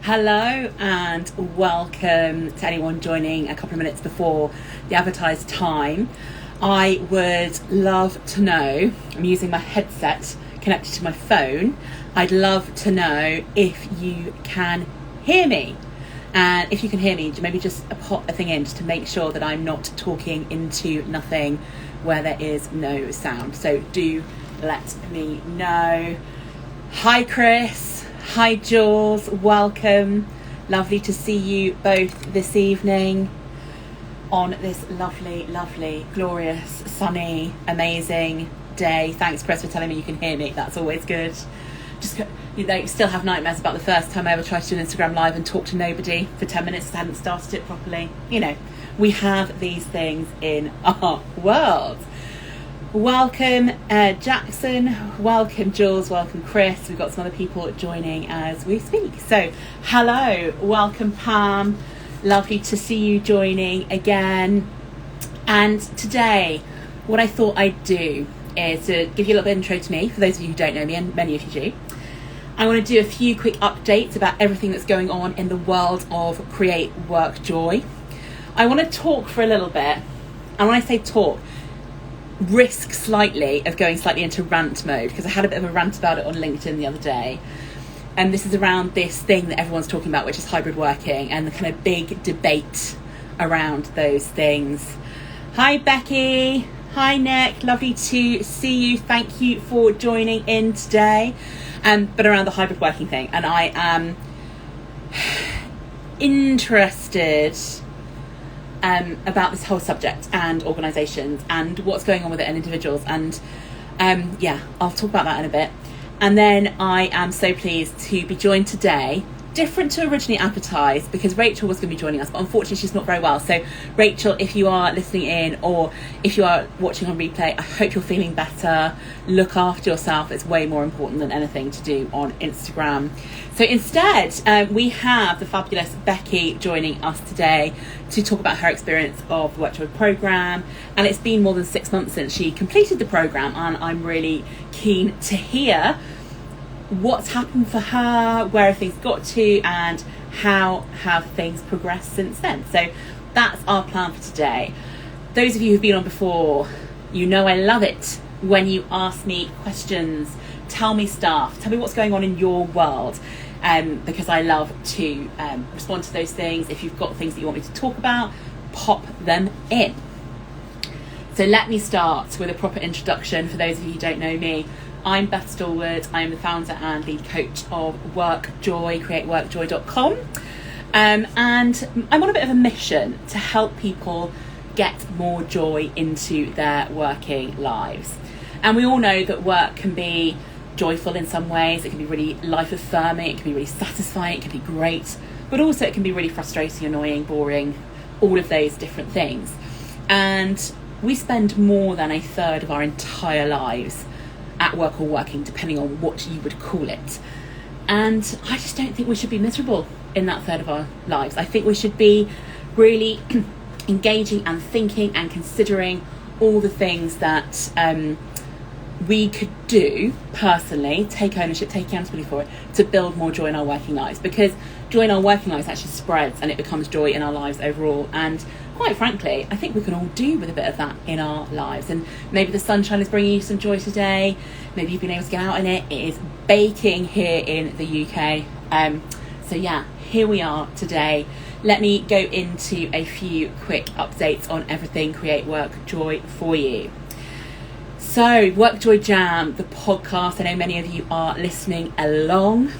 Hello and welcome to anyone joining a couple of minutes before the advertised time. I would love to know, I'm using my headset connected to my phone, I'd love to know if you can hear me. And if you can hear me, maybe just pop a thing in just to make sure that I'm not talking into nothing where there is no sound. So do let me know. Hi Chris. Hi Jules, welcome. Lovely to see you both this evening on this lovely, glorious, sunny, amazing day. Thanks Chris for telling me you can hear me, that's always good. Just, still have nightmares about the first time I ever tried to do an Instagram live and talk to nobody for 10 minutes because I hadn't started it properly. We have these things in our world. Welcome Jackson, welcome Jules, welcome Chris. We've got some other people joining as we speak. So hello, welcome Pam, lovely to see you joining again. And today what I thought I'd do is to give you a little bit of intro to me, for those of you who don't know me, and many of you do. I want to do a few quick updates about everything that's going on in the world of Create WorkJoy. I want to talk for a little bit, and when I say talk, risk slightly of going slightly into rant mode, because I had a bit of a rant about it on LinkedIn the other day, and this is around this thing that everyone's talking about, which is hybrid working, and the kind of big debate around those things. Hi Becky, hi Nick, lovely to see you, thank you for joining in today. But around the hybrid working thing, and I am interested about this whole subject and organisations and what's going on with it and individuals, and I'll talk about that in a bit. And then I am so pleased to be joined today, different to originally advertised, because Rachel was going to be joining us, but unfortunately she's not very well. So Rachel, if you are listening in or if you are watching on replay, I hope you're feeling better. Look after yourself, it's way more important than anything to do on Instagram. So instead we have the fabulous Becky joining us today to talk about her experience of the WorkJoy programme, and it's been more than 6 months since she completed the programme, and I'm really keen to hear what's happened for her, where have things got to, and how have things progressed since then. So that's our plan for today. Those of you who've been on before, you know I love it when you ask me questions, tell me stuff, tell me what's going on in your world, because I love to respond to those things. If you've got things that you want me to talk about, pop them in. So let me start with a proper introduction for those of you who don't know me. I'm Beth Stallwood. I am the founder and lead coach of WorkJoy, createworkjoy.com. And I'm on a bit of a mission to help people get more joy into their working lives. And we all know that work can be joyful in some ways. It can be really life affirming. It can be really satisfying. It can be great. But also it can be really frustrating, annoying, boring, all of those different things. And we spend more than a third of our entire lives at work or working, depending on what you would call it. And I just don't think we should be miserable in that third of our lives. I think we should be really engaging and thinking and considering all the things that we could do personally, take ownership, take accountability for it, to build more joy in our working lives, because joy in our working lives actually spreads and it becomes joy in our lives overall. And quite frankly, I think we can all do with a bit of that in our lives. And maybe the sunshine is bringing you some joy today, maybe you've been able to get out in it. It is baking here in the UK. So yeah, here we are today. Let me go into a few quick updates on everything Create WorkJoy for you. So, WorkJoy Jam, the podcast, I know many of you are listening along.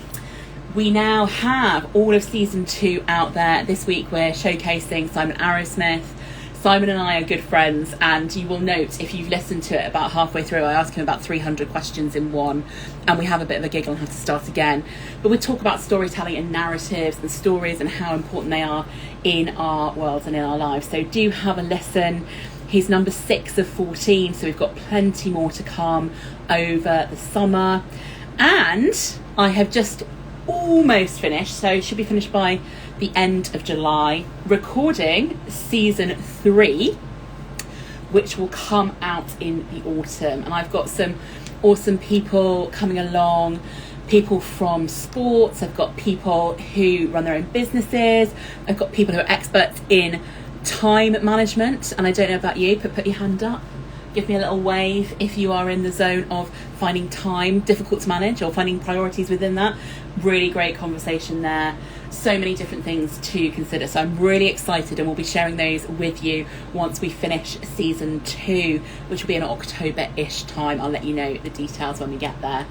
We now have all of season 2 out there. This week we're showcasing Simon Arrowsmith. Simon and I are good friends, and you will note if you've listened to it about halfway through, I ask him about 300 questions in one, and we have a bit of a giggle and have to start again. But we talk about storytelling and narratives and stories and how important they are in our worlds and in our lives. So do have a listen. He's number 6 of 14, so we've got plenty more to come over the summer. And I have just almost finished, so should be finished by the end of July, recording season 3, which will come out in the autumn. And I've got some awesome people coming along, people from sports, I've got people who run their own businesses, I've got people who are experts in time management. And I don't know about you, but put your hand up. Give me a little wave if you are in the zone of finding time difficult to manage or finding priorities within that. Really great conversation there. So many different things to consider. So I'm really excited, and we'll be sharing those with you once we finish season 2, which will be in October-ish time. I'll let you know the details when we get there.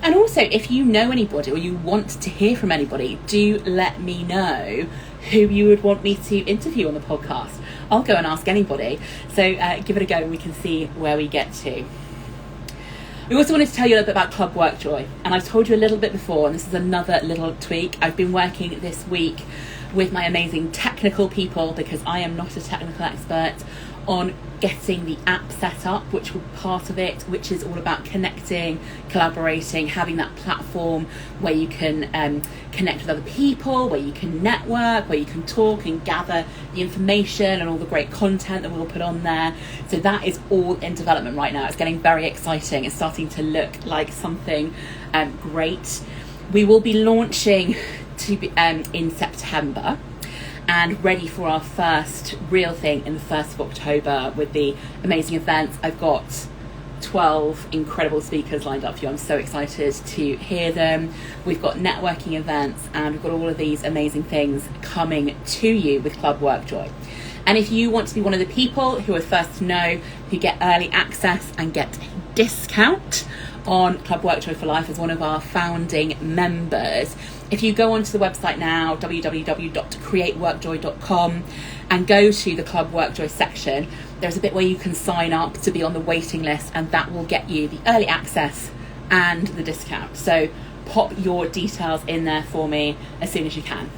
And also, if you know anybody or you want to hear from anybody, do let me know who you would want me to interview on the podcast. I'll go and ask anybody. So give it a go and we can see where we get to. We also wanted to tell you a little bit about Club WorkJoy. And I've told you a little bit before, and this is another little tweak. I've been working this week with my amazing technical people, because I am not a technical expert, on getting the app set up, which will be part of it, which is all about connecting, collaborating, having that platform where you can connect with other people, where you can network, where you can talk and gather the information and all the great content that we'll put on there. So that is all in development right now. It's getting very exciting. It's starting to look like something great. We will be launching in September, and ready for our first real thing in the 1st of October with the amazing events. I've got 12 incredible speakers lined up for you. I'm so excited to hear them. We've got networking events, and we've got all of these amazing things coming to you with Club WorkJoy. And if you want to be one of the people who are first to know, who get early access and get a discount on Club WorkJoy for Life as one of our founding members, if you go onto the website now, www.createworkjoy.com, and go to the Club WorkJoy section, there's a bit where you can sign up to be on the waiting list, and that will get you the early access and the discount. So pop your details in there for me as soon as you can.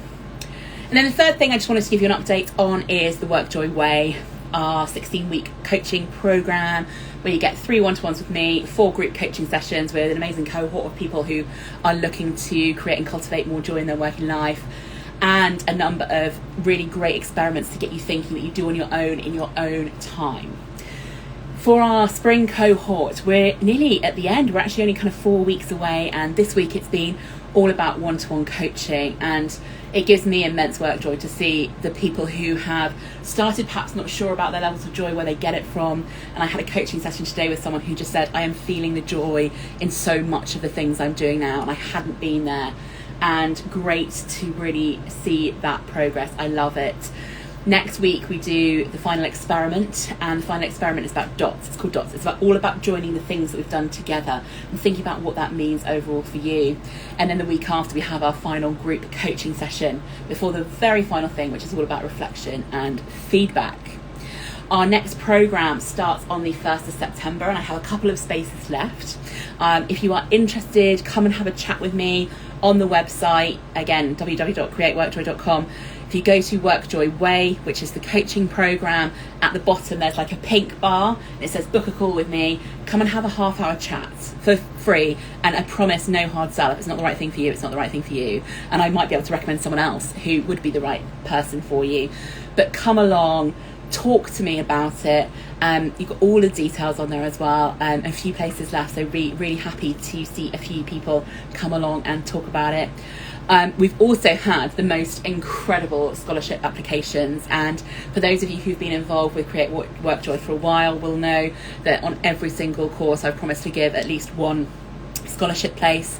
And then the third thing I just wanted to give you an update on is the WorkJoy Way, our 16-week coaching program, where you get 3 one-to-ones with me, 4 group coaching sessions with an amazing cohort of people who are looking to create and cultivate more joy in their working life, and a number of really great experiments to get you thinking that you do on your own in your own time. For our spring cohort, we're nearly at the end. We're actually only kind of 4 weeks away, and this week it's been all about one-to-one coaching, and it gives me immense work joy to see the people who have started perhaps not sure about their levels of joy, where they get it from. And I had a coaching session today with someone who just said, I am feeling the joy in so much of the things I'm doing now, and I hadn't been there. And great to really see that progress. I love it. Next week we do the final experiment, and the final experiment is about dots. It's called dots. It's all about joining the things that we've done together and thinking about what that means overall for you. And then the week after we have our final group coaching session before the very final thing, which is all about reflection and feedback. Our next programme starts on the 1st of September, and I have a couple of spaces left. If you are interested, come and have a chat with me on the website, again, www.createworkjoy.com. If you go to WorkJoy Way, which is the coaching program, at the bottom there's like a pink bar, and it says book a call with me. Come and have a half-hour chat for free, and I promise no hard sell. If it's not the right thing for you, it's not the right thing for you, and I might be able to recommend someone else who would be the right person for you. But come along, talk to me about it. You've got all the details on there as well. A few places left, so really happy to see a few people come along and talk about it. We've also had the most incredible scholarship applications, and for those of you who've been involved with Create WorkJoy for a while will know that on every single course I've promised to give at least one scholarship place.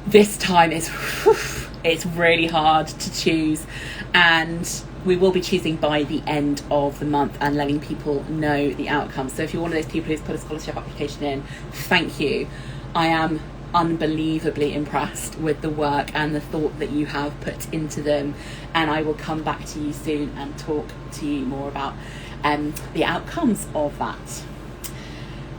This time it's really hard to choose, and we will be choosing by the end of the month and letting people know the outcome. So if you're one of those people who's put a scholarship application in, thank you. I am unbelievably impressed with the work and the thought that you have put into them, and I will come back to you soon and talk to you more about the outcomes of that.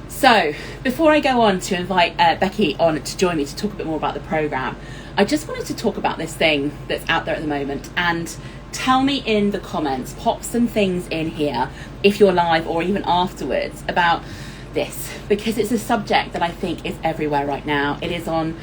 So before I go on to invite Becky on to join me to talk a bit more about the programme, I just wanted to talk about this thing that's out there at the moment, and tell me in the comments, pop some things in here if you're live or even afterwards about this, because it's a subject that I think is everywhere right now. It is on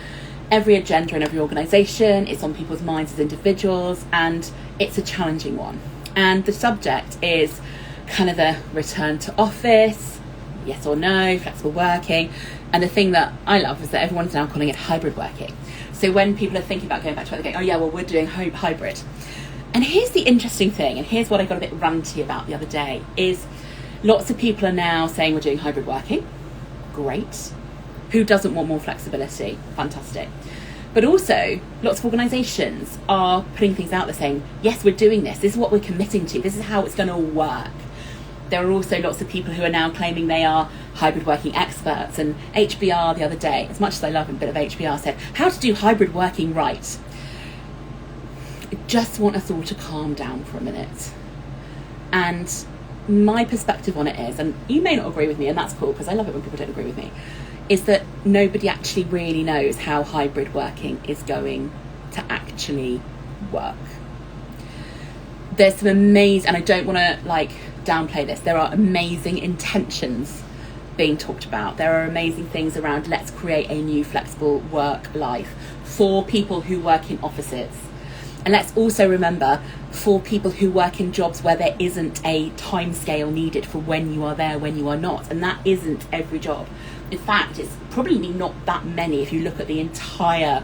every agenda in every organisation, it's on people's minds as individuals, and it's a challenging one. And the subject is kind of the return to office, yes or no, flexible working. And the thing that I love is that everyone's now calling it hybrid working. So when people are thinking about going back to work, they're going, oh yeah, well, we're doing hybrid. And here's the interesting thing, and here's what I got a bit ranty about the other day, is lots of people are now saying we're doing hybrid working. Great. Who doesn't want more flexibility? Fantastic. But also, lots of organisations are putting things out there saying, yes, we're doing this. This is what we're committing to. This is how it's going to work. There are also lots of people who are now claiming they are hybrid working experts. And HBR the other day, as much as I love a bit of HBR, said, how to do hybrid working right. I just want us all to calm down for a minute. And my perspective on it is, and you may not agree with me, and that's cool, because I love it when people don't agree with me, is that nobody actually really knows how hybrid working is going to actually work. There's some amazing, and I don't want to downplay this, there are amazing intentions being talked about. There are amazing things around let's create a new flexible work life for people who work in offices. And let's also remember, for people who work in jobs where there isn't a time scale needed for when you are there, when you are not, and that isn't every job. In fact, it's probably not that many if you look at the entire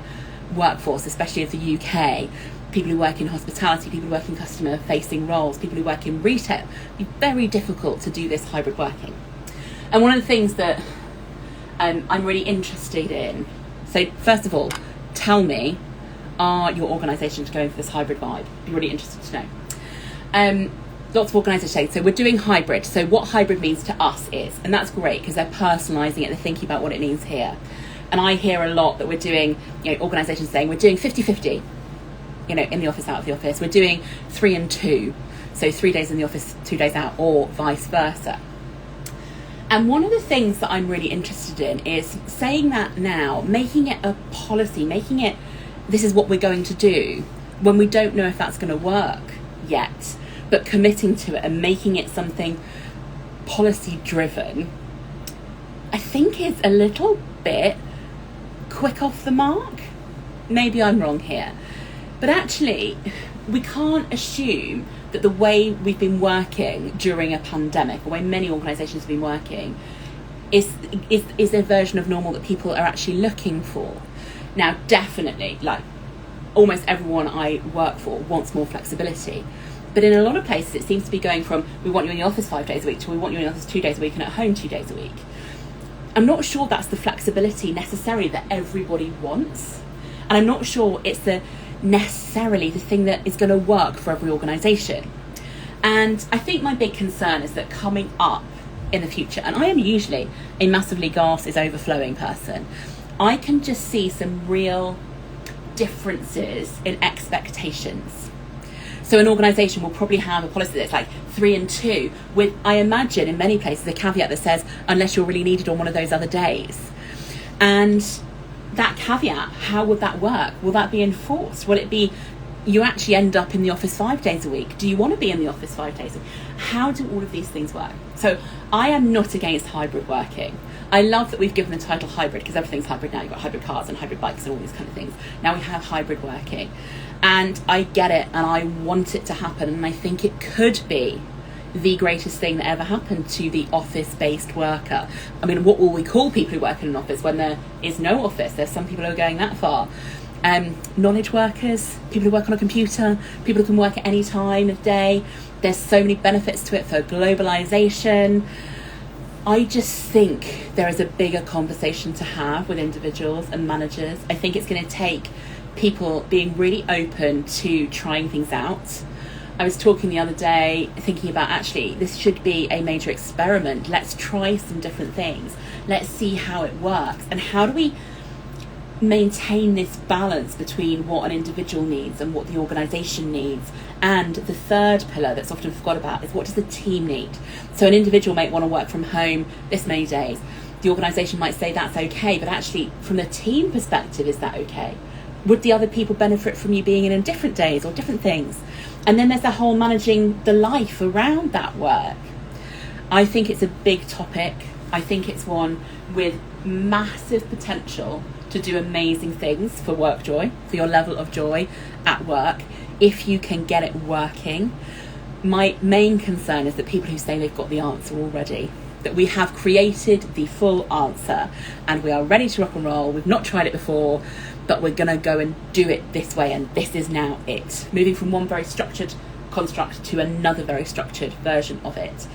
workforce, especially of the UK. People who work in hospitality, people who work in customer-facing roles, people who work in retail. It'd be very difficult to do this hybrid working. And one of the things that I'm really interested in, so first of all, tell me, are your organisations going for this hybrid vibe? Be really interested to know. Lots of organisations say, so we're doing hybrid. So what hybrid means to us is, and that's great because they're personalising it, they're thinking about what it means here. And I hear a lot that we're doing, organisations saying we're doing 50-50, in the office, out of the office. We're doing 3 and 2. So 3 days in the office, 2 days out, or vice versa. And one of the things that I'm really interested in is saying that now, making it a policy, making it, this is what we're going to do, when we don't know if that's going to work yet, but committing to it and making it something policy driven, I think is a little bit quick off the mark. Maybe I'm wrong here. But actually, we can't assume that the way we've been working during a pandemic, the way many organisations have been working, is a version of normal that people are actually looking for. Now, definitely, almost everyone I work for wants more flexibility. But in a lot of places, it seems to be going from, we want you in the office 5 days a week, to we want you in the office 2 days a week and at home 2 days a week. I'm not sure that's the flexibility necessarily that everybody wants. And I'm not sure it's necessarily the thing that is going to work for every organisation. And I think my big concern is that coming up in the future, and I am usually a massively glass is overflowing person, I can just see some real differences in expectations. So an organisation will probably have a policy that's 3 and 2, with, I imagine, in many places, a caveat that says, unless you're really needed on one of those other days. And that caveat, how would that work? Will that be enforced? Will it be, you actually end up in the office 5 days a week? Do you want to be in the office 5 days a week? How do all of these things work? So I am not against hybrid working. I love that we've given the title hybrid because everything's hybrid now. You've got hybrid cars and hybrid bikes and all these kind of things. Now we have hybrid working. And I get it and I want it to happen, and I think it could be the greatest thing that ever happened to the office-based worker. I mean, what will we call people who work in an office when there is no office? There's some people who are going that far. Knowledge workers, people who work on a computer, people who can work at any time of day. There's so many benefits to it for globalization. I just think there is a bigger conversation to have with individuals and managers. I think it's going to take people being really open to trying things out. I was talking the other day, thinking about actually this should be a major experiment. Let's try some different things. Let's see how it works. And how do we maintain this balance between what an individual needs and what the organisation needs? And the third pillar that's often forgot about is, what does the team need? So an individual might want to work from home this many days. The organisation might say that's okay, but actually from the team perspective, is that okay? Would the other people benefit from you being in different days or different things? And then there's the whole managing the life around that work. I think it's a big topic. I think it's one with massive potential to do amazing things for WorkJoy, for your level of joy at work, if you can get it working. My main concern is that people who say they've got the answer already that we have created the full answer and we are ready to rock and roll. We've not tried it before, but we're going to go and do it this way, and this is now it. Moving from one very structured construct to another very structured version of it.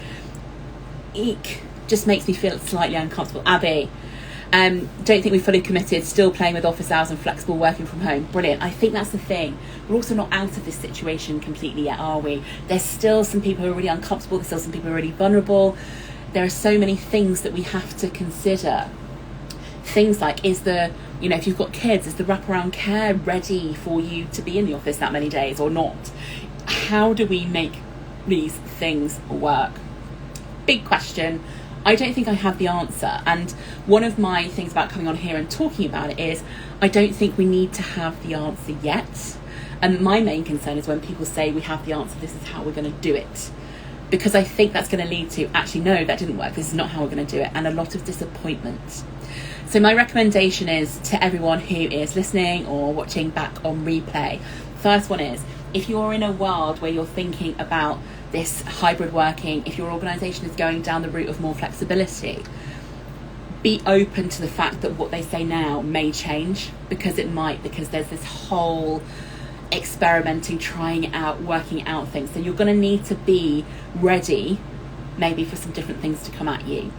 Eek, just makes me feel slightly uncomfortable. Abby, don't think we're fully committed, still playing with office hours and flexible working from home. Brilliant. I think that's the thing. We're also not out of this situation completely yet, are we? There's still some people who are really uncomfortable. There's still some people who are really vulnerable. There are so many things that we have to consider. Things like, if you've got kids, is the wraparound care ready for you to be in the office that many days or not? How do we make these things work? Big question. I don't think I have the answer. And one of my things about coming on here and talking about it is I don't think we need to have the answer yet. And my main concern is when people say we have the answer, this is how we're going to do it. Because I think that's going to lead to, actually, no, that didn't work. This is not how we're going to do it. And a lot of disappointment. So my recommendation is to everyone who is listening or watching back on replay. First one is, if you're in a world where you're thinking about this hybrid working, if your organisation is going down the route of more flexibility, be open to the fact that what they say now may change, because it might, because there's this whole experimenting, trying it out, working out things. So you're going to need to be ready maybe for some different things to come at you.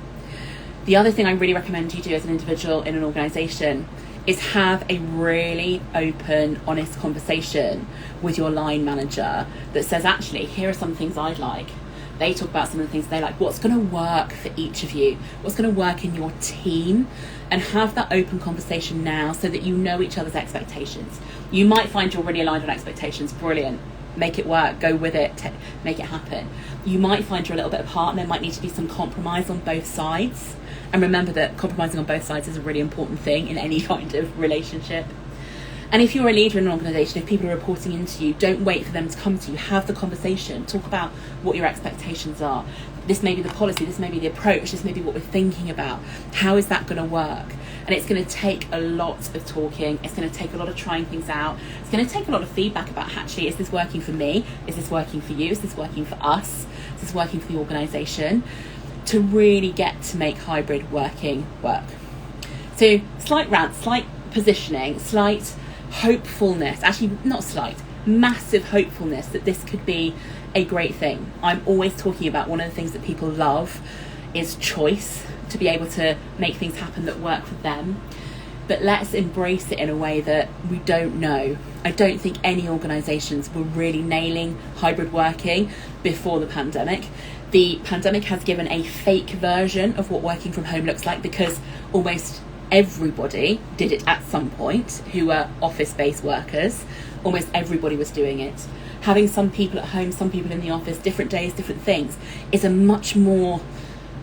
The other thing I really recommend you do as an individual in an organisation is have a really open, honest conversation with your line manager that says, actually, here are some things I'd like. They talk about some of the things they like. What's going to work for each of you? What's going to work in your team? And have that open conversation now so that you know each other's expectations. You might find you're really aligned on expectations. Brilliant. Make it work. Go with it. Make it happen. You might find you're a little bit apart and there might need to be some compromise on both sides. And remember that compromising on both sides is a really important thing in any kind of relationship. And if you're a leader in an organisation, if people are reporting into you, don't wait for them to come to you. Have the conversation. Talk about what your expectations are. This may be the policy, this may be the approach, this may be what we're thinking about. How is that going to work? And it's going to take a lot of talking. It's going to take a lot of trying things out. It's going to take a lot of feedback about, actually, is this working for me? Is this working for you? Is this working for us? Is this working for the organisation? To really get to make hybrid working work. So slight rant, slight positioning, slight hopefulness, actually not slight, massive hopefulness that this could be a great thing. I'm always talking about one of the things that people love is choice, to be able to make things happen that work for them. But let's embrace it in a way that we don't know. I don't think any organisations were really nailing hybrid working before the pandemic. The pandemic has given a fake version of what working from home looks like, because almost everybody did it at some point who were office-based workers. Almost everybody was doing it. Having some people at home, some people in the office, different days, different things, is a much more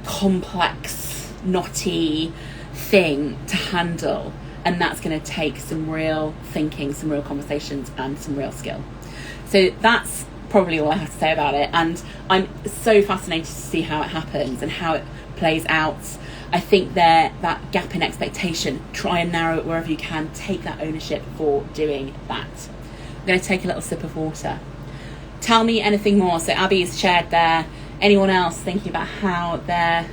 complex, knotty thing to handle. And that's going to take some real thinking, some real conversations, and some real skill. So that's probably all I have to say about it. And I'm so fascinated to see how it happens and how it plays out. I think that gap in expectation, try and narrow it wherever you can. Take that ownership for doing that. I'm going to take a little sip of water. Tell me anything more. So Abby's shared there. Anyone else thinking about how their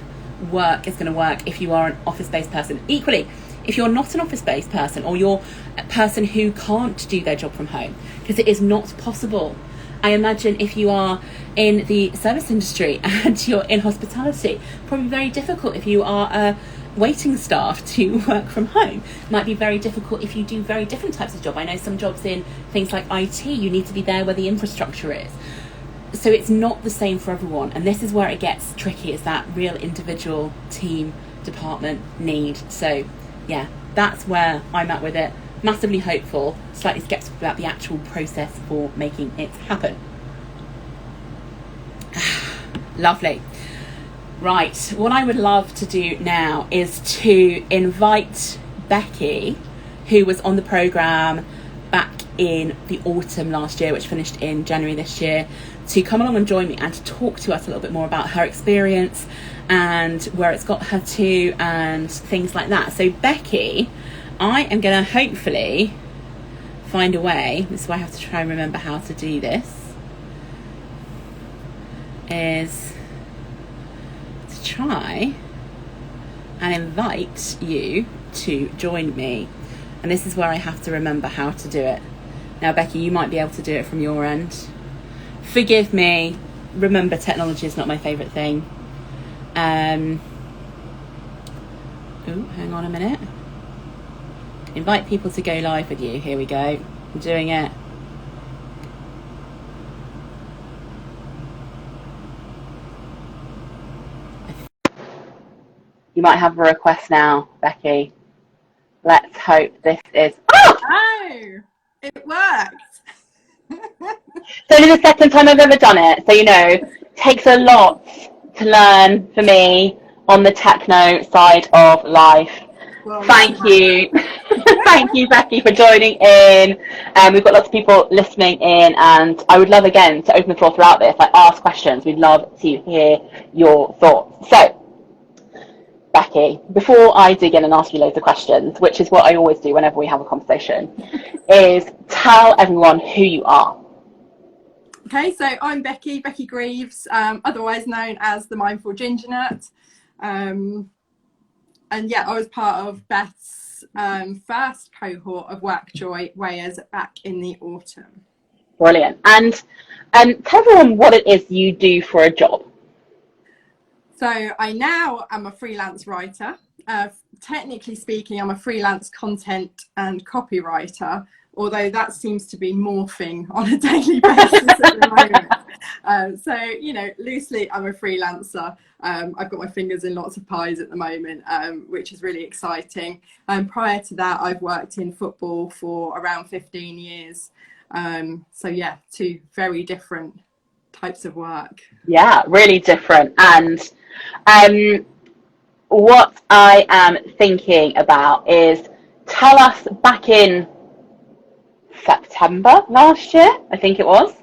work is going to work if you are an office-based person? Equally, if you're not an office-based person, or you're a person who can't do their job from home, because it is not possible. I imagine if you are in the service industry and you're in hospitality, probably very difficult if you are a waiting staff to work from home. It might be very difficult if you do very different types of job. I know some jobs in things like IT, you need to be there where the infrastructure is. So it's not the same for everyone. And this is where it gets tricky, is that real individual, team, department need. So yeah, that's where I'm at with it. Massively hopeful, slightly sceptical about the actual process for making it happen. Lovely. Right, what I would love to do now is to invite Becky, who was on the programme back in the autumn last year, which finished in January this year, to come along and join me and to talk to us a little bit more about her experience and where it's got her to and things like that. So Becky, I am going to hopefully find a way, this is why I have to try and remember how to do this, is to try and invite you to join me. And this is where I have to remember how to do it. Now, Becky, you might be able to do it from your end. Forgive me. Remember, technology is not my favourite thing. Oh, hang on a minute. Invite people to go live with you. Here we go. I'm doing it. You might have a request now, Becky. Let's hope this is... Oh, it worked. So this is the second time I've ever done it. So, it takes a lot to learn for me on the techno side of life. Well, thank you. Thank you, Becky, for joining in. We've got lots of people listening in, and I would love, again, to open the floor throughout this. Ask questions. We'd love to hear your thoughts. So, Becky, before I dig in and ask you loads of questions, which is what I always do whenever we have a conversation, is tell everyone who you are. Okay, so I'm Becky Greaves, otherwise known as the Mindful Ginger Nut. And yeah, I was part of Beth's first cohort of WorkJoy Wayers back in the autumn. Brilliant. And tell everyone what it is you do for a job. So I now am a freelance writer. Technically speaking, I'm a freelance content and copywriter, although that seems to be morphing on a daily basis at the moment. So, loosely, I'm a freelancer. I've got my fingers in lots of pies at the moment, which is really exciting. Prior to that, I've worked in football for around 15 years. So, yeah, two very different types of work. Yeah, really different. And what I am thinking about is, tell us, back in September last year, I think it was,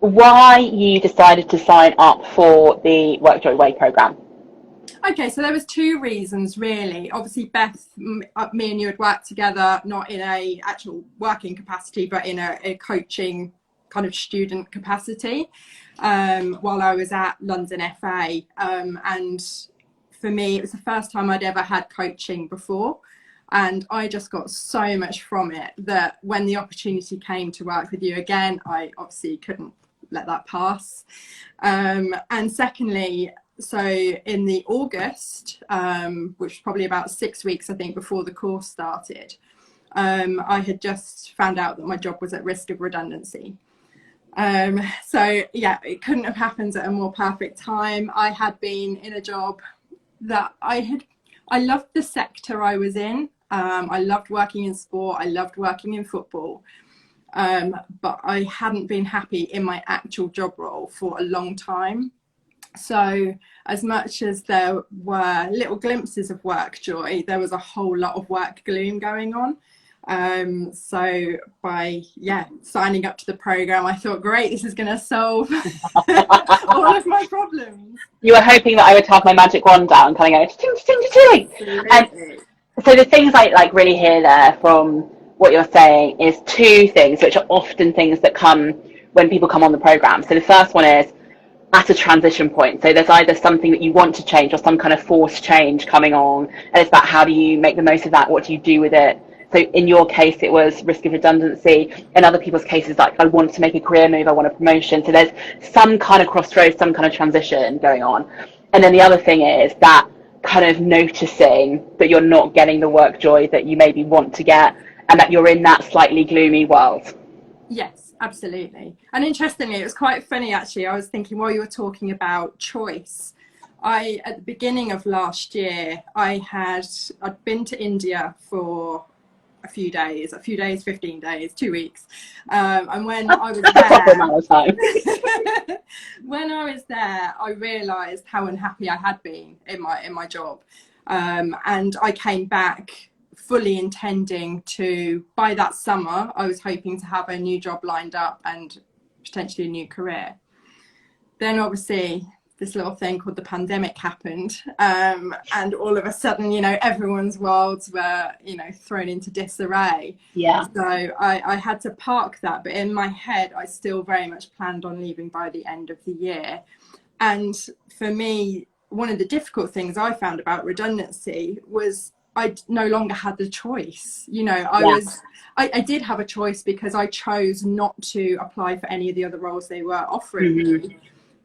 why you decided to sign up for the WorkJoy Way program. Okay, so there was two reasons really. Obviously, Beth, me and you had worked together, not in a actual working capacity, but in a coaching kind of student capacity, while I was at London FA. And for me, it was the first time I'd ever had coaching before. And I just got so much from it that when the opportunity came to work with you again, I obviously couldn't let that pass. And secondly, so in the August, which was probably about 6 weeks, I think, before the course started, I had just found out that my job was at risk of redundancy. So yeah, it couldn't have happened at a more perfect time. I had been in a job that I loved the sector I was in. I loved working in sport. I loved working in football. But I hadn't been happy in my actual job role for a long time. So as much as there were little glimpses of work joy, there was a whole lot of work gloom going on. So by signing up to the program, I thought, great, this is going to solve all of my problems. You were hoping that I would have my magic wand out and kind of go ting ting ting ting. So the things I really hear there from what you're saying is two things, which are often things that come when people come on the program. So the first one is at a transition point. So there's either something that you want to change or some kind of forced change coming on, and it's about how do you make the most of that? What do you do with it? So in your case, it was risk of redundancy. In other people's cases, I want to make a career move, I want a promotion. So there's some kind of crossroads, some kind of transition going on. And then the other thing is that kind of noticing that you're not getting the work joy that you maybe want to get, and that you're in that slightly gloomy world. Yes, absolutely. And interestingly, it was quite funny, actually. I was thinking while you were talking about choice, at the beginning of last year, I'd been to India for a few days, 15 days, 2 weeks. And when I was there, when I was there, I realised how unhappy I had been in my job. And I came back fully intending to, by that summer, I was hoping to have a new job lined up and potentially a new career. Then obviously this little thing called the pandemic happened, and all of a sudden, everyone's worlds were, thrown into disarray. Yeah. So I had to park that, but in my head, I still very much planned on leaving by the end of the year. And for me, one of the difficult things I found about redundancy was I no longer had the choice. You know, I did have a choice because I chose not to apply for any of the other roles they were offering me,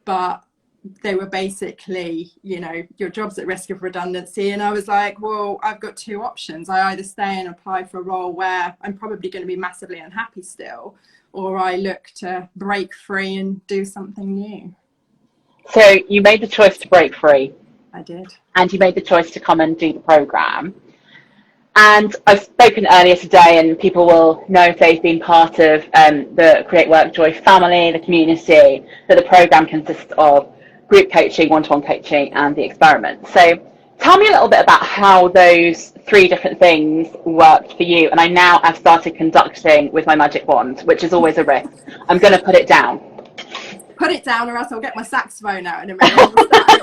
but they were basically, you know, your job's at risk of redundancy. And I was like, well, I've got two options. I either stay and apply for a role where I'm probably going to be massively unhappy still, or I look to break free and do something new. So you made the choice to break free. I did. And you made the choice to come and do the programme. And I've spoken earlier today, and people will know if they've been part of the Create WorkJoy family, the community, that the programme consists of group coaching, one-to-one coaching, and the experiment. So tell me a little bit about how those three different things worked for you. And I now have started conducting with my magic wand, which is always a risk. I'm going to put it down. Put it down, or else I'll get my saxophone out in a minute. We'll start a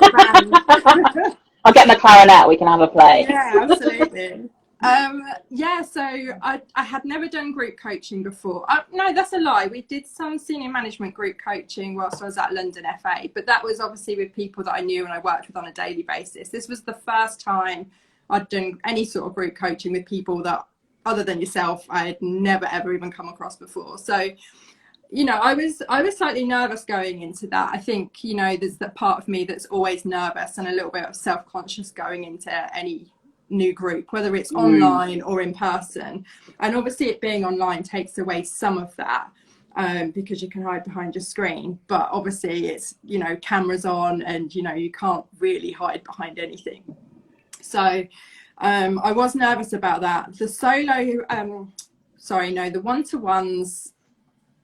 little band. I'll get my clarinet, we can have a play. Yeah, absolutely. So I had never done group coaching before. No, that's a lie. We did some senior management group coaching whilst I was at London FA, but that was obviously with people that I knew and I worked with on a daily basis. This was the first time I'd done any sort of group coaching with people that, other than yourself, I had never ever even come across before. So, you know, I was slightly nervous going into that. I think, you know, there's that part of me that's always nervous and a little bit of self-conscious going into any new group, whether it's online or in person. And obviously it being online takes away some of that, because you can hide behind your screen. But obviously it's, you know, cameras on and, you know, you can't really hide behind anything. So I was nervous about that. The the one-to-ones,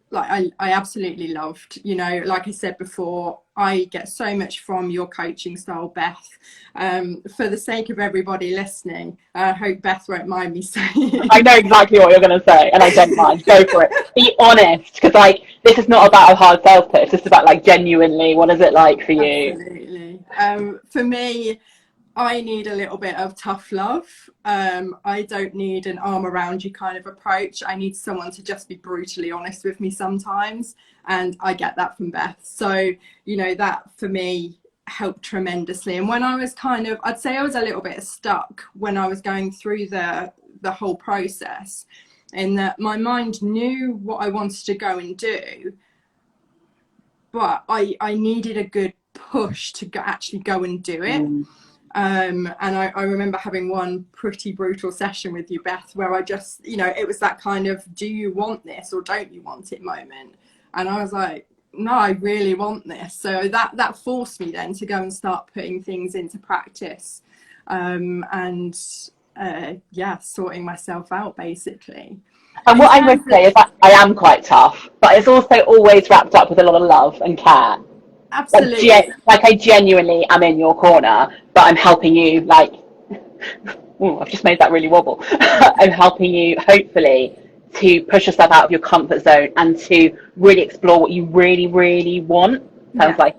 like I absolutely loved. You know, like I said before, I get so much from your coaching style, Beth. For the sake of everybody listening, I hope Beth won't mind me saying. I know exactly what you're going to say, and I don't mind. Go for it. Be honest, because like this is not about a hard sales pitch. This is about like genuinely, what is it like for you? Absolutely. For me, I need a little bit of tough love. I don't need an arm around you kind of approach. I need someone to just be brutally honest with me sometimes. And I get that from Beth. So, you know, that for me helped tremendously. And when I was I'd say I was a little bit stuck when I was going through the whole process, in that my mind knew what I wanted to go and do, but I needed a good push to actually go and do it. And I remember having one pretty brutal session with you, Beth, where I just, you know, it was that kind of, do you want this or don't you want it moment? And I was like, no, I really want this. So that forced me then to go and start putting things into practice, sorting myself out basically. And what I would say is that I am quite tough, but it's also always wrapped up with a lot of love and care. Absolutely. Like I genuinely am in your corner, but I'm helping you, like, I've just made that really wobble. I'm helping you, hopefully, to push yourself out of your comfort zone and to really explore what you really, really want. Sounds like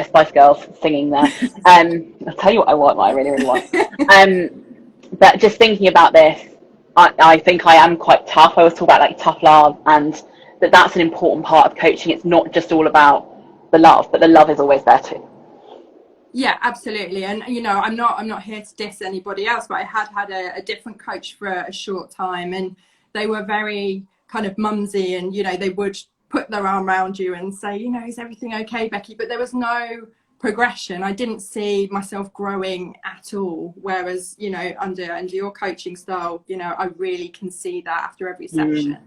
Spice Girls singing there. I'll tell you what I really, really want. But just thinking about this, I think I am quite tough. I always talk about like tough love, and that's an important part of coaching. It's not just all about the love, but the love is always there too. Yeah, absolutely. And you know, I'm not here to diss anybody else, but I had a different coach for a short time, and they were very kind of mumsy, and you know, they would put their arm around you and say, you know, is everything okay, Becky? But there was no progression. I didn't see myself growing at all. Whereas, you know, under your coaching style, you know, I really can see that after every session.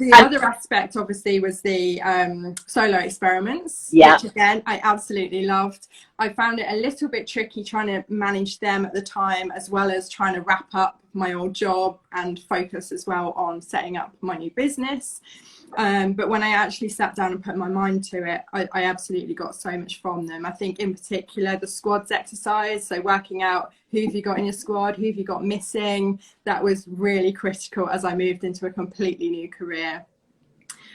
The other aspect obviously was the solo experiments, which again I absolutely loved. I found it a little bit tricky trying to manage them at the time, as well as trying to wrap up my old job and focus as well on setting up my new business. But when I actually sat down and put my mind to it, I absolutely got so much from them. I think in particular the squads exercise, so working out who have you got in your squad, who have you got missing, that was really critical as I moved into a completely new career.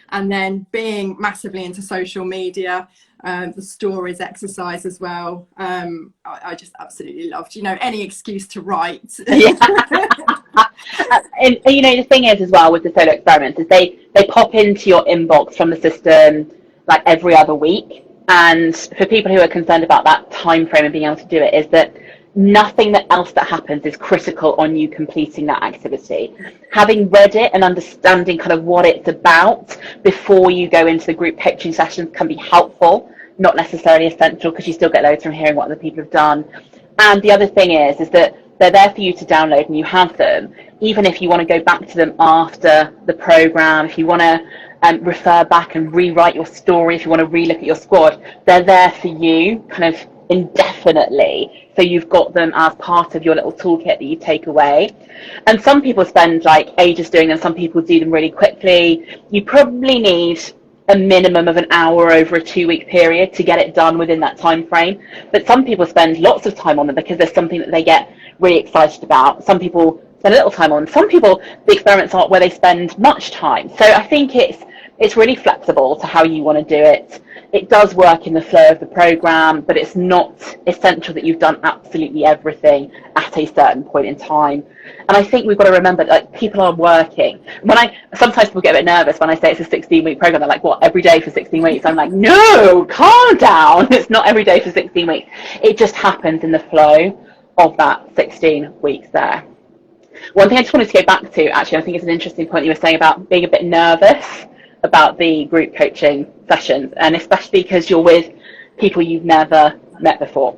And then being massively into social media, the stories exercise as well, I just absolutely loved, you know, any excuse to write. And you know, the thing is as well with the solo experiments is they pop into your inbox from the system like every other week, And for people who are concerned about that time frame and being able to do it, is that nothing else that happens is critical on you completing that activity. Having read it and understanding kind of what it's about before you go into the group coaching sessions can be helpful, not necessarily essential, because you still get loads from hearing what other people have done. And the other thing is that they're there for you to download, and you have them, even if you want to go back to them after the program, if you want to refer back and rewrite your story, if you want to relook at your squad, they're there for you kind of indefinitely. So you've got them as part of your little toolkit that you take away. And some people spend like ages doing them, some people do them really quickly. You probably need a minimum of an hour over a 2-week period to get it done within that time frame. But some people spend lots of time on them because there's something that they get really excited about. Some people spend a little time on them. Some people, the experiments are where they spend much time. So I think it's really flexible to how you want to do it. It does work in the flow of the program, but it's not essential that you've done absolutely everything at a certain point in time. And I think we've got to remember that, like, people are working. Sometimes people get a bit nervous when I say it's a 16-week program. They're like, what, every day for 16 weeks? I'm like, no, calm down. It's not every day for 16 weeks. It just happens in the flow of that 16 weeks there. One thing I just wanted to go back to, actually, I think it's an interesting point you were saying about being a bit nervous about the group coaching sessions, and especially because you're with people you've never met before.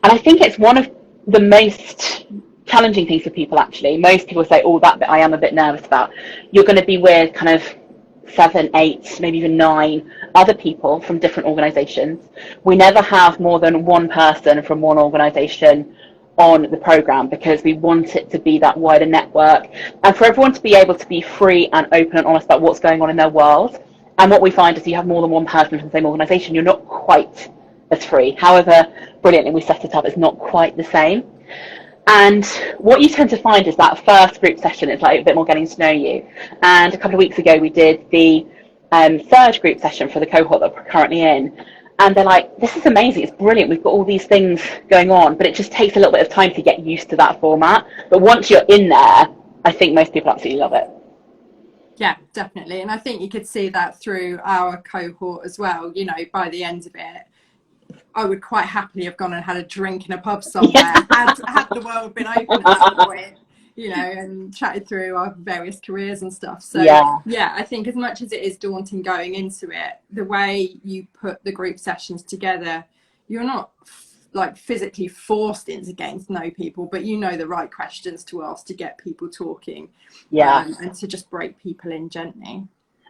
And I think it's one of the most challenging things for people, actually. Most people say, oh, that bit I am a bit nervous about. You're going to be with kind of 7, 8, maybe even 9 other people from different organizations. We never have more than one person from one organization on the program, because we want it to be that wider network, and for everyone to be able to be free and open and honest about what's going on in their world. And what we find is you have more than one person from the same organization, you're not quite as free. However brilliantly we set it up, it's not quite the same. And what you tend to find is that first group session is like a bit more getting to know you. And a couple of weeks ago we did the third group session for the cohort that we're currently in. And they're like, this is amazing, it's brilliant, we've got all these things going on, but it just takes a little bit of time to get used to that format. But once you're in there, I think most people absolutely love it. Yeah, definitely. And I think you could see that through our cohort as well. You know, by the end of it, I would quite happily have gone and had a drink in a pub somewhere, had the world been open at that point, you know, and chatted through our various careers and stuff. So yeah, I think as much as it is daunting going into it, the way you put the group sessions together, you're not like physically forced into getting to know people, but you know the right questions to ask to get people talking, and to just break people in gently.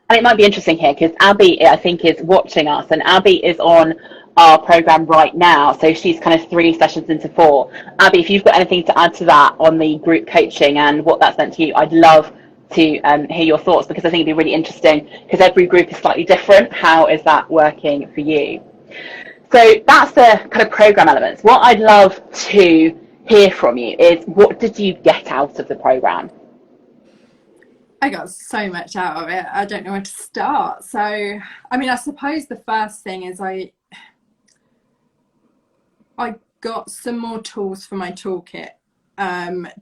And it might be interesting here because Abby, I think, is watching us, and Abby is on our program right now, so she's kind of 3 sessions into 4. Abby, if you've got anything to add to that on the group coaching and what that's meant to you, I'd love to hear your thoughts, because I think it'd be really interesting, because every group is slightly different. How is that working for you? So that's the kind of program elements. What I'd love to hear from you is, what did you get out of the program? I got so much out of it, I don't know where to start. So, I mean, I suppose the first thing is I got some more tools for my toolkit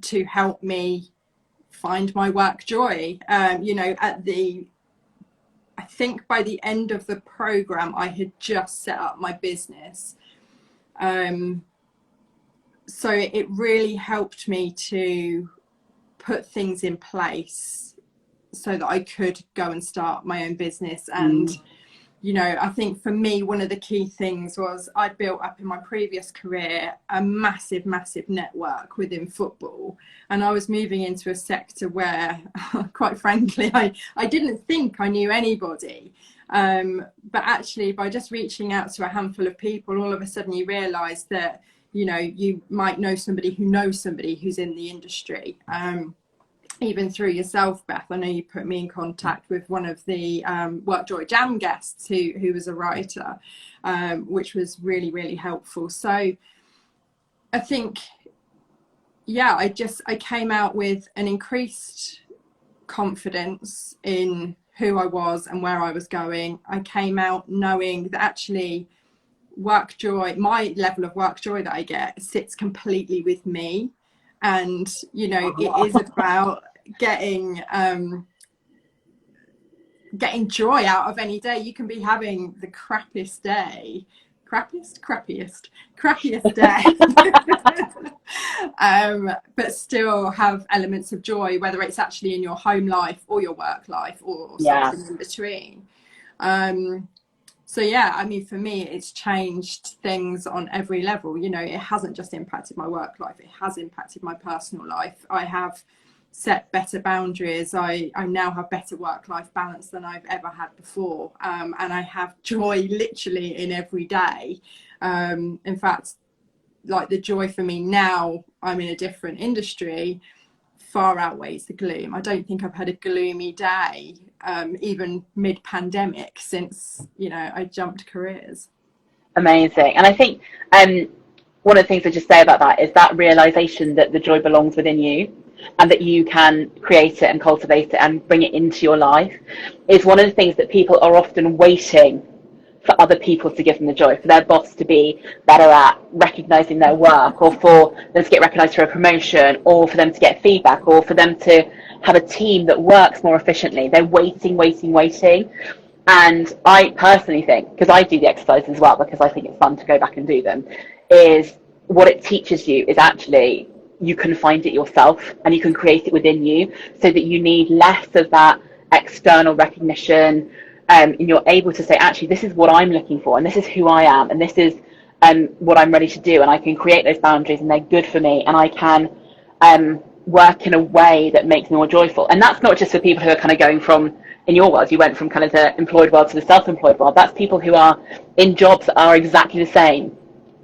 to help me find my work joy. You know, I think by the end of the program, I had just set up my business. So it really helped me to put things in place so that I could go and start my own business. And you know, I think for me, one of the key things was I built up in my previous career a massive network within football, and I was moving into a sector where, quite frankly, I didn't think I knew anybody. But actually, by just reaching out to a handful of people, all of a sudden you realise that, you know, you might know somebody who knows somebody who's in the industry. Even through yourself, Beth, I know you put me in contact with one of the WorkJoy Jam guests who was a writer, which was really helpful. So I think, yeah, I came out with an increased confidence in who I was and where I was going. I came out knowing that actually WorkJoy, my level of WorkJoy that I get, sits completely with me. And, you know, it is about getting getting joy out of any day. You can be having the crappiest day, crappiest day, but still have elements of joy, whether it's actually in your home life or your work life or Yeah. something in between. So yeah, I mean, for me, it's changed things on every level. You know, it hasn't just impacted my work life, it has impacted my personal life. I have set better boundaries. I now have better work-life balance than I've ever had before. And I have joy literally in every day. In fact, like, the joy for me now, I'm in a different industry, far outweighs the gloom. I don't think I've had a gloomy day, even mid-pandemic, since, you know, I jumped careers. Amazing. And I think one of the things I just say about that is that realization that the joy belongs within you, and that you can create it and cultivate it and bring it into your life, is one of the things that people are often waiting for other people to give them the joy, for their boss to be better at recognizing their work, or for them to get recognized for a promotion, or for them to get feedback, or for them to have a team that works more efficiently. They're waiting. And I personally think, because I do the exercises as well, because I think it's fun to go back and do them, is what it teaches you is actually you can find it yourself and you can create it within you, so that you need less of that external recognition, and you're able to say, actually, this is what I'm looking for, and this is who I am, and this is what I'm ready to do, and I can create those boundaries, and they're good for me, and I can work in a way that makes me more joyful. And that's not just for people who are kind of going from, in your world, you went from kind of the employed world to the self-employed world. That's people who are in jobs that are exactly the same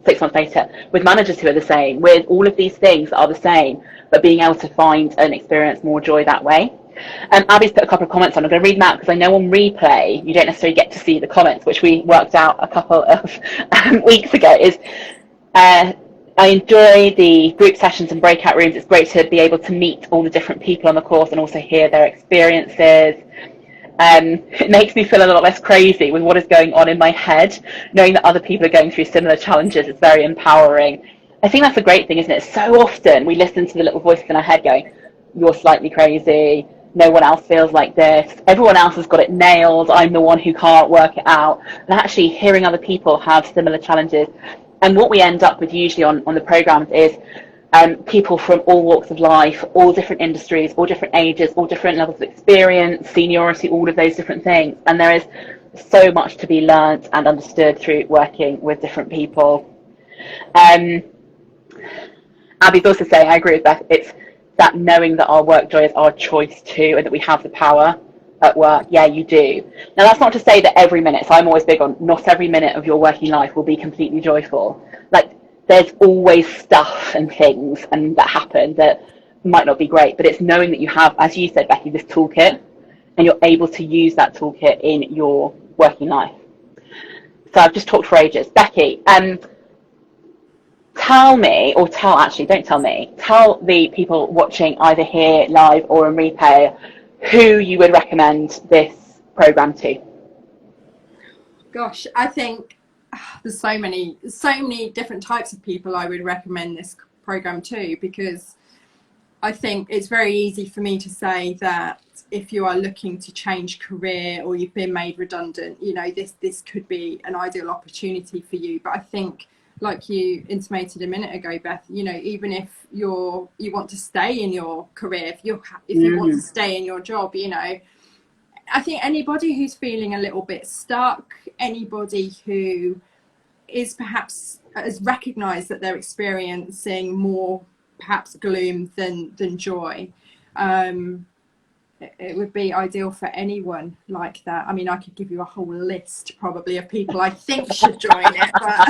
6 months later, with managers who are the same, with all of these things that are the same, but being able to find and experience more joy that way. Abby's put a couple of comments on. I'm going to read them out because I know on replay you don't necessarily get to see the comments, which we worked out a couple of weeks ago. Is I enjoy the group sessions and breakout rooms. It's great to be able to meet all the different people on the course and also hear their experiences. It makes me feel a little less crazy with what is going on in my head, knowing that other people are going through similar challenges. It's very empowering. I think that's a great thing, isn't it? So often we listen to the little voices in our head going, you're slightly crazy, no one else feels like this, everyone else has got it nailed, I'm the one who can't work it out. And actually hearing other people have similar challenges, and what we end up with usually on the programs is people from all walks of life, all different industries, all different ages, all different levels of experience, seniority, all of those different things. And there is so much to be learnt and understood through working with different people. Abby's also saying, I agree with Beth, it's that knowing that our work joy is our choice too, and that we have the power at work. Yeah, you do. Now, that's not to say that every minute, so I'm always big on not every minute of your working life will be completely joyful. Like, there's always stuff and things and that happen that might not be great, but it's knowing that you have, as you said, Becky, this toolkit, and you're able to use that toolkit in your working life. So I've just talked for ages. Becky, tell me, or don't tell me, tell the people watching either here live or in replay who you would recommend this program to. Gosh, I think there's so many different types of people I would recommend this program to, because I think it's very easy for me to say that if you are looking to change career or you've been made redundant, you know, this could be an ideal opportunity for you. But I think, like you intimated a minute ago, Beth, you know, even if you want to stay in your career, if you want to stay in your job, you know, I think anybody who's feeling a little bit stuck, anybody who is perhaps has recognised that they're experiencing more perhaps gloom than joy, it would be ideal for anyone like that. I mean, I could give you a whole list probably of people I think should join it, but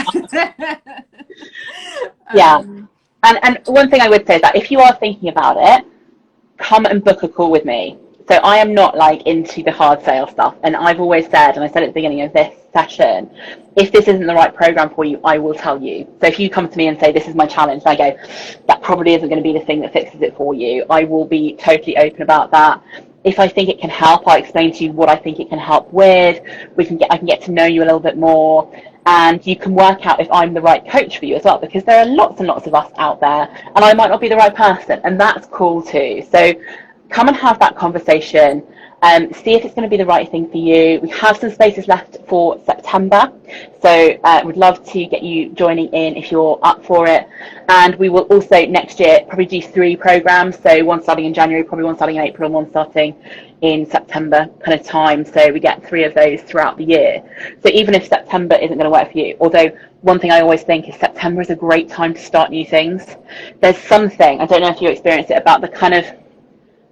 yeah. And one thing I would say is that if you are thinking about it, come and book a call with me. So I am not like into the hard sale stuff, and I've always said, and I said at the beginning of this session, if this isn't the right program for you, I will tell you. So if you come to me and say, this is my challenge, and I go, that probably isn't going to be the thing that fixes it for you, I will be totally open about that. If I think it can help, I'll explain to you what I think it can help with. I can get to know you a little bit more, and you can work out if I'm the right coach for you as well, because there are lots and lots of us out there, and I might not be the right person, and that's cool too. So come and have that conversation. See if it's going to be the right thing for you. We have some spaces left for September, so would love to get you joining in if you're up for it. And we will also next year probably do 3 programs, so one starting in January, probably one starting in April, and one starting in September kind of time, so we get 3 of those throughout the year. So even if September isn't going to work for you, although one thing I always think is September is a great time to start new things. There's something, I don't know if you experienced it, about the kind of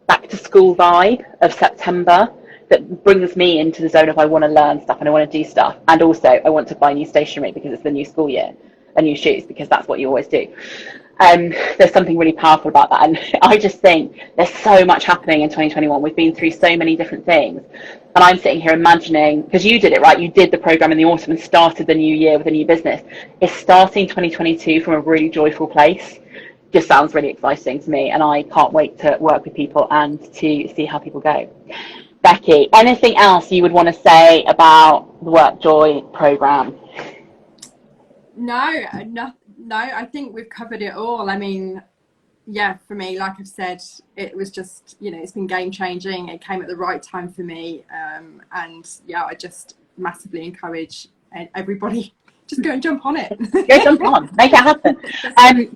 back to school vibe of September that brings me into the zone of I want to learn stuff and I want to do stuff, and also I want to buy new stationery because it's the new school year, and new shoes because that's what you always do. There's something really powerful about that, and I just think there's so much happening in 2021. We've been through so many different things, and I'm sitting here imagining, because you did it right, you did the program in the autumn and started the new year with a new business. It's starting 2022 from a really joyful place. Just sounds really exciting to me, and I can't wait to work with people and to see how people go. Becky, anything else you would want to say about the WorkJoy program? No, I think we've covered it all. I mean, yeah, for me, like I've said, it was just, it's been game changing. It came at the right time for me, and yeah, I just massively encourage everybody, just go and jump on it. Go jump on, make it happen.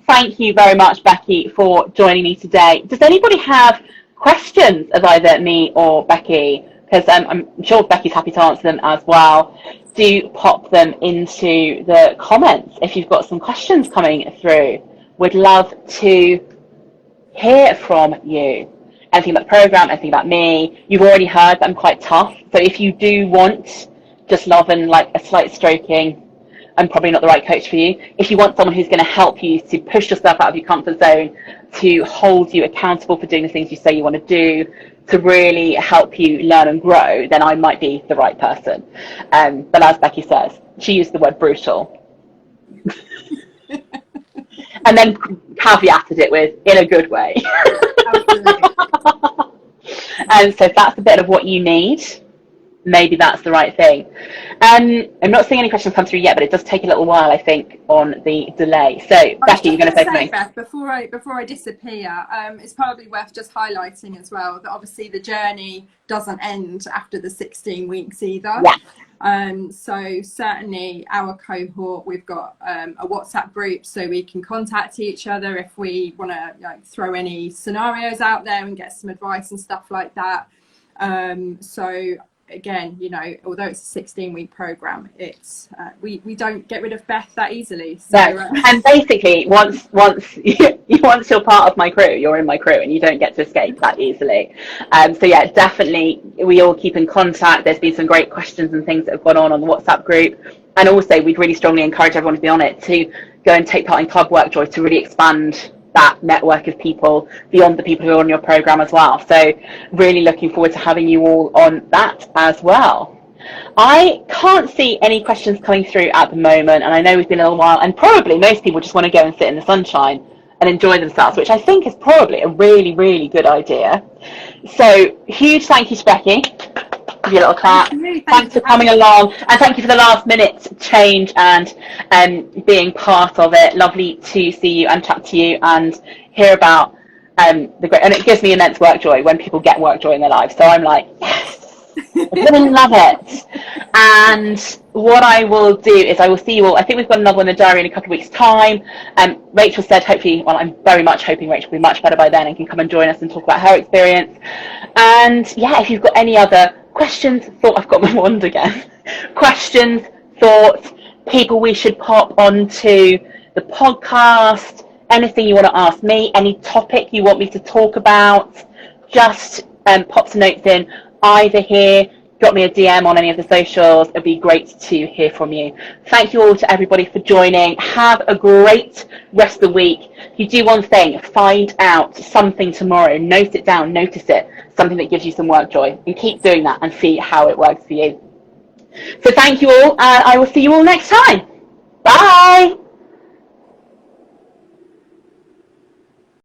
Thank you very much, Becky, for joining me today. Does anybody have questions of either me or Becky? Because I'm sure Becky's happy to answer them as well. Do pop them into the comments if you've got some questions coming through. Would love to hear from you. Anything about the program, anything about me. You've already heard that I'm quite tough. So if you do want just love and like a slight stroking, I'm probably not the right coach for you. If you want someone who's going to help you to push yourself out of your comfort zone, to hold you accountable for doing the things you say you want to do, to really help you learn and grow, then I might be the right person. But as Becky says, she used the word brutal. And then caveated it with, in a good way. And so if that's a bit of what you need, maybe that's the right thing. I'm not seeing any questions come through yet, but it does take a little while, I think, on the delay. So, Becky, you're going to say something? Beth, before I disappear, it's probably worth just highlighting as well that obviously the journey doesn't end after the 16 weeks either. Yeah. So certainly our cohort, we've got a WhatsApp group so we can contact each other if we want to throw any scenarios out there and get some advice and stuff like that. So again, although it's a 16-week program, it's we don't get rid of Beth that easily. So, and basically, once you're part of my crew, you're in my crew, and you don't get to escape that easily. So yeah, definitely, we all keep in contact. There's been some great questions and things that have gone on the WhatsApp group, and also we'd really strongly encourage everyone to be on it, to go and take part in Club WorkJoy, to really expand that network of people beyond the people who are on your program as well. So really looking forward to having you all on that as well. I can't see any questions coming through at the moment, and I know we've been a little while, and probably most people just want to go and sit in the sunshine and enjoy themselves, which I think is probably a really, really good idea. So huge thank you to Becky. Give you a little clap. Thanks for coming along, and thank you for the last minute change and being part of it. Lovely to see you and chat to you and hear about the great, and it gives me immense work joy when people get work joy in their lives. So I'm like, yes, I really love it. And what I will do is I will see you all. I think we've got another one in the diary in a couple of weeks' time. Rachel said hopefully, well, I'm very much hoping Rachel will be much better by then and can come and join us and talk about her experience. And yeah, if you've got any other questions, I've got my wand again. Questions, thoughts, people we should pop onto the podcast, anything you want to ask me, any topic you want me to talk about, just pop some notes in either here, drop me a DM on any of the socials. It'd be great to hear from you. Thank you all to everybody for joining. Have a great rest of the week. If you do one thing, find out something tomorrow, note it down, notice it, something that gives you some work joy, and keep doing that and see how it works for you. So thank you all, and I will see you all next time. Bye.